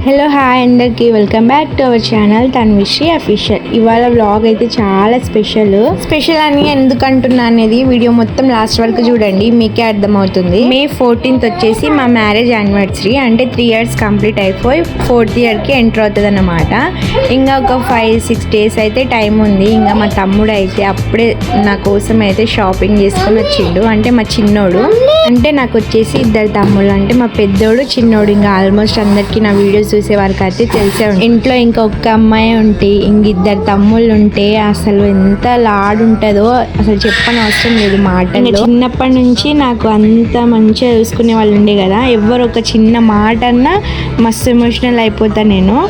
Hello hi అందరికీ welcome back to our channel Tanvishree official. ఇవాళ vlog అయితే చాలా స్పెషల్ అని ఎందుకు అంటున్నా అనేది వీడియో మొత్తం లాస్ట్ వరకు చూడండి, మీకే అర్థమవుతుంది. మే 14th వచ్చేసి మా మ్యారేజ్ యానివర్సరీ, అంటే 3 years కంప్లీట్ అయిపోయి 4th yearకి ఎంటర్ అవుతుంది అన్నమాట. ఇంకా ఒక 5-6 days అయితే టైం ఉంది. ఇంకా మా తమ్ముడు అయితే అప్పుడే నా కోసం అయితే షాపింగ్ చేసుకొని వచ్చిండు. అంటే మా చిన్నోడు, అంటే నాకు వచ్చేసి 2 తమ్ముళ్ళు, అంటే మా పెద్దోడు చిన్నోడు. ఇంకా ఆల్మోస్ట్ అందరికీ నా వీడియోస్ చూసే వారికి అయితే తెలిసే ఉంటుంది. ఇంట్లో ఇంకొక అమ్మాయి ఉంటే ఇంక 2 తమ్ముళ్ళు ఉంటే అసలు ఎంత లాడ్ ఉంటుందో అసలు చెప్పని అవసరం లేదు మాట. చిన్నప్పటి నుంచి నాకు అంత మంచిగా చూసుకునే వాళ్ళు ఉండే కదా, ఎవరు ఒక చిన్న మాట అన్నా మస్తు ఎమోషనల్ అయిపోతా.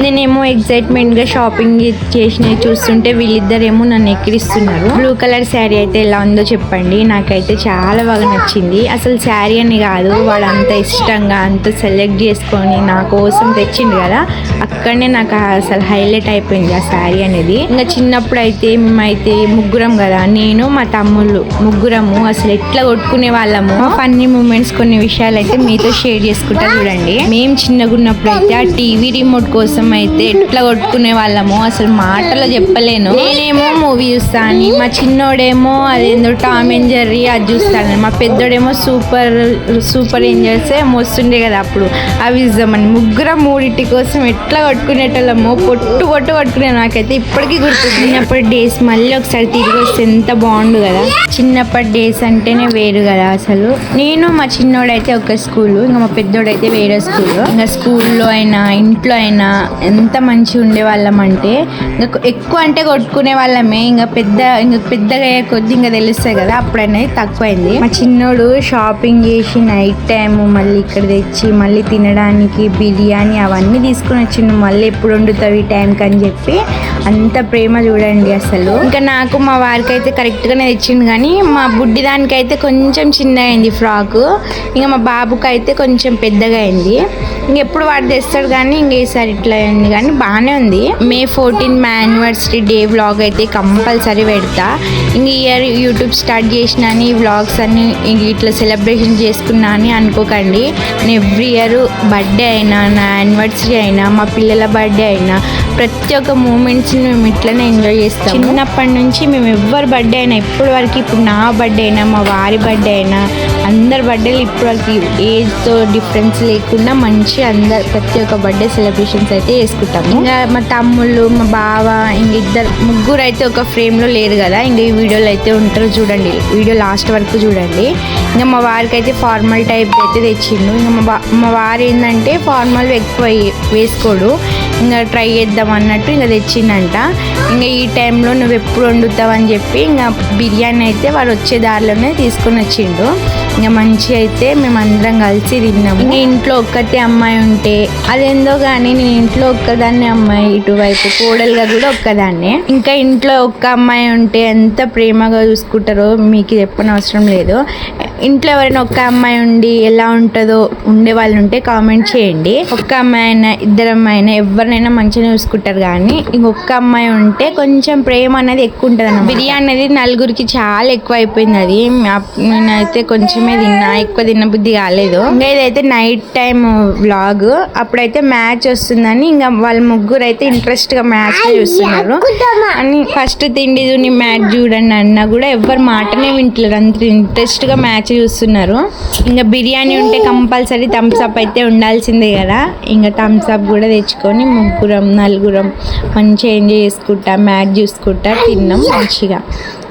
నేనేమో ఎక్సైట్మెంట్ గా షాపింగ్ చేసినవి చూస్తుంటే వీళ్ళిద్దరేమో నన్ను ఎక్కిరిస్తున్నారు. బ్లూ కలర్ శారీ అయితే ఎలా ఉందో చెప్పండి, నాకైతే చాలా బాగా నచ్చింది. అసలు శారీ అని కాదు, వాడు అంత ఇష్టంగా అంత సెలెక్ట్ చేసుకొని నా కోసం తెచ్చిండు కదా, అక్కడనే నాకు అసలు హైలైట్ అయిపోయింది ఆ శారీ అనేది. ఇంకా చిన్నప్పుడు అయితే మేమైతే ముగ్గురం కదా, నేను మా తమ్ముళ్ళు ముగ్గురము అసలు ఎట్లా కొట్టుకునే వాళ్ళము. ఫన్నీ మూమెంట్స్ కొన్ని విషయాలు అయితే మీతో షేర్ చేసుకుంటా చూడండి. మేము చిన్నగా ఉన్నప్పుడు అయితే ఆ టీవీ రిమోట్ కోసం అయితే ఎట్లా కొట్టుకునే వాళ్ళము అసలు మాటలో చెప్పలేను. నేనేమో మూవీ చూస్తాను, మా చిన్నోడేమో అదేందో టామ్ అండ్ జెర్రీ అది చూస్తాను, మా పెద్దోడేమో సూపర్ ఏంజర్స్ మోస్తుండే కదా అప్పుడు, అవి ఇద్దామని ముగ్గురం మూడింటి కోసం ఎట్లా కొట్టుకునేటోళ్ళమో పొట్టు కొట్టుకునే. నాకైతే ఇప్పటికీ గుర్తు. చిన్నప్పటి డేస్ మళ్ళీ ఒకసారి తిరిగి వస్తే ఎంత బాగుండు కదా. చిన్నప్పటి డేస్ అంటేనే వేరు కదా అసలు. నేను మా చిన్నోడైతే ఒక స్కూలు, ఇంకా మా పెద్దోడైతే వేరే స్కూలు. ఇంకా స్కూల్లో అయినా ఇంట్లో అయినా ఎంత మంచిగా ఉండేవాళ్ళం అంటే, ఇంకా ఎక్కువ అంటే కొట్టుకునే వాళ్ళమే. ఇంకా పెద్దగా అయ్యే కొద్ది ఇంకా తెలుస్తాయి కదా, అప్పుడనేది తక్కువైంది. మా చిన్నోడు షాపింగ్ చేసి నైట్ టైం మళ్ళీ ఇక్కడ తెచ్చి మళ్ళీ తినడానికి బిర్యానీ అవన్నీ తీసుకుని వచ్చిండు. మళ్ళీ ఎప్పుడు వండుతావు ఈ టైంకి అని చెప్పి అంత ప్రేమ చూడండి అసలు. ఇంకా నాకు మా వారికి అయితే కరెక్ట్గానే తెచ్చిండు, కానీ మా బుడ్డి దానికైతే కొంచెం చిన్నగా అయింది ఫ్రాక్. ఇంకా మా బాబుకి అయితే కొంచెం పెద్దగా అయింది. ఇంకెప్పుడు వాడు తెస్తాడు కానీ ఇంక ఈసారి ఇట్లా అయింది, కానీ బాగానే ఉంది. మే 14 మా యానివర్సరీ డే వ్లాగ్ అయితే కంపల్సరీ పెడతా. ఇంక ఇయర్ యూట్యూబ్ స్టార్ట్ చేసిన ఈ వ్లాగ్స్ అన్ని ఇట్లా సెలబ్రేషన్ చేసుకున్నా అని అనుకోకండి. నేను ఎవ్రీ ఇయర్ బర్త్డే అయినా, నా యానివర్సరీ అయినా, మా పిల్లల బర్త్డే అయినా ప్రతి ఒక్క మూమెంట్స్ని మేము ఇట్లనే ఎంజాయ్ చేస్తాం. చిన్నప్పటి నుంచి మేము ఎవరి బర్త్డే అయినా ఇప్పటి వరకు, ఇప్పుడు నా బర్త్డే అయినా మా వారి బర్త్డే అయినా అందరి బర్త్డేలు ఇప్పటి వరకు ఏజ్తో డిఫరెన్స్ లేకుండా మంచి ప్రతి ఒక్క బర్త్డే సెలబ్రేషన్స్ అయితే చేసుకుంటాము. ఇంకా మా తమ్ముళ్ళు, మా బావ, ఇంక ముగ్గురు అయితే ఒక ఫ్రేమ్లో లేరు కదా, ఇంకా ఈ వీడియోలో అయితే ఉంటారు చూడండి, వీడియో లాస్ట్ వరకు చూడండి. ఇంకా మా వారికి అయితే ఫార్మల్ టైప్ అయితే తెచ్చిండు. ఇంకా మా వారు ఏంటంటే ఫార్మల్ ఎక్కువ వేసుకోడు, ఇంకా ట్రై చేద్దాం అన్నట్టు ఇంకా తెచ్చిండంట. ఇంకా ఈ టైంలో నువ్వు ఎప్పుడు వండుతావు అని చెప్పి ఇంకా బిర్యానీ అయితే వాడు వచ్చే దారిలోనే తీసుకొని వచ్చిండు. ఇంకా మంచిగా అయితే మేము అందరం కలిసి తిన్నాము. ఇంకా ఇంట్లో ఒక్కతే అమ్మాయి ఉంటే అదేందో కానీ నేను ఇంట్లో ఒక్కదాన్ని అమ్మాయి, ఇటువైపు కోడలుగా కూడా ఒక్కదాన్నే. ఇంకా ఇంట్లో ఒక్క అమ్మాయి ఉంటే ఎంత ప్రేమగా చూసుకుంటారో మీకు చెప్పనవసరం లేదు. ఇంట్లో ఎవరైనా ఒక్క అమ్మాయి ఉండి ఎలా ఉంటుందో ఉండే వాళ్ళు ఉంటే కామెంట్ చేయండి. ఒక్క అమ్మాయి అయినా 2 అమ్మాయి అయినా ఎవరినైనా మంచిగా చూసుకుంటారు, కానీ ఇంకొక అమ్మాయి ఉంటే కొంచెం ప్రేమ అనేది ఎక్కువ ఉంటుంది అన్నమాట. బిర్యానీ అనేది నలుగురికి చాలా ఎక్కువ అయిపోయింది. అది నేనైతే కొంచెమే తిన్నా, ఎక్కువ తిన్న బుద్ధి కాలేదు. ఇంకా ఇదైతే నైట్ టైం వ్లాగ్, అప్పుడైతే మ్యాచ్ వస్తుందని ఇంకా వాళ్ళ ముగ్గురు అయితే ఇంట్రెస్ట్ గా మ్యాచ్ చూస్తున్నారు. అని ఫస్ట్ తిండి మ్యాచ్ చూడండి అన్నా కూడా ఎవరు మాటనే వింటలేరు, అంత ఇంట్రెస్ట్ గా మ్యాచ్ చూస్తున్నారు. ఇంకా బిర్యానీ ఉంటే కంపల్సరీ థమ్స్ అప్ అయితే ఉండాల్సిందే కదా. ఇంకా థమ్స్ అప్ కూడా తెచ్చుకొని ముగ్గురం నలుగురం మంచిగా ఎంజాయ్ చేసుకుంటా మ్యాచ్ చూసుకుంటా తిన్నాం మంచిగా.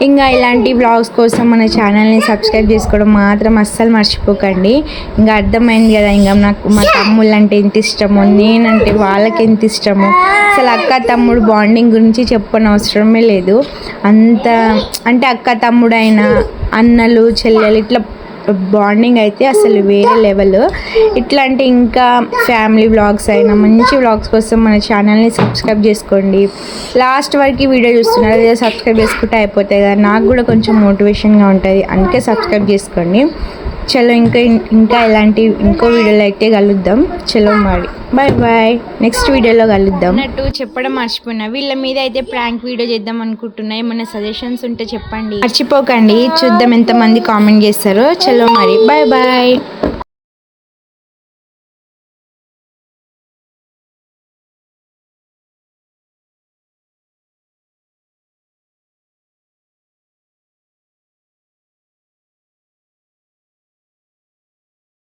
ఇంకా ఇలాంటి వ్లాగ్స్ కోసం మన ఛానల్ని సబ్స్క్రైబ్ చేసుకోవడం మాత్రం అస్సలు మర్చిపోకండి. ఇంకా అర్థమైంది కదా ఇంకా నాకు మా తమ్ముళ్ళు అంటే ఎంత ఇష్టమో, నేనంటే వాళ్ళకి ఎంత ఇష్టమో. అసలు అక్క తమ్ముడు బాండింగ్ గురించి చెప్పనవసరమే లేదు. అంత అంటే అక్క తమ్ముడు అయినా అన్నలు చెల్లెలు ఇట్లా బాండింగ్ అయితే అసలు వేరే లెవెల్. ఇట్లాంటి ఇంకా ఫ్యామిలీ వ్లాగ్స్ అయినా మంచి వ్లాగ్స్ కోసం మన ఛానల్ని సబ్స్క్రైబ్ చేసుకోండి. లాస్ట్ వరకు వీడియో చూస్తున్నారు, అదే సబ్స్క్రైబ్ చేసుకుంటే అయిపోతాయి కదా, నాకు కూడా కొంచెం మోటివేషన్గా ఉంటుంది, అందుకే సబ్స్క్రైబ్ చేసుకోండి. చలో ఇంకా ఇలాంటి ఇంకో వీడియోలో అయితే కలుద్దాం. చలో మరి బాయ్. నెక్స్ట్ వీడియోలో కలుద్దాం. అన్నట్టు చెప్పడం మర్చిపోయినా, వీళ్ళ మీద అయితే ప్రాంక్ వీడియో చేద్దాం అనుకుంటున్నా. ఏమైనా సజెషన్స్ ఉంటే చెప్పండి, మర్చిపోకండి. చూద్దాం ఎంతమంది కామెంట్ చేస్తారో. చలో మరి బాయ్.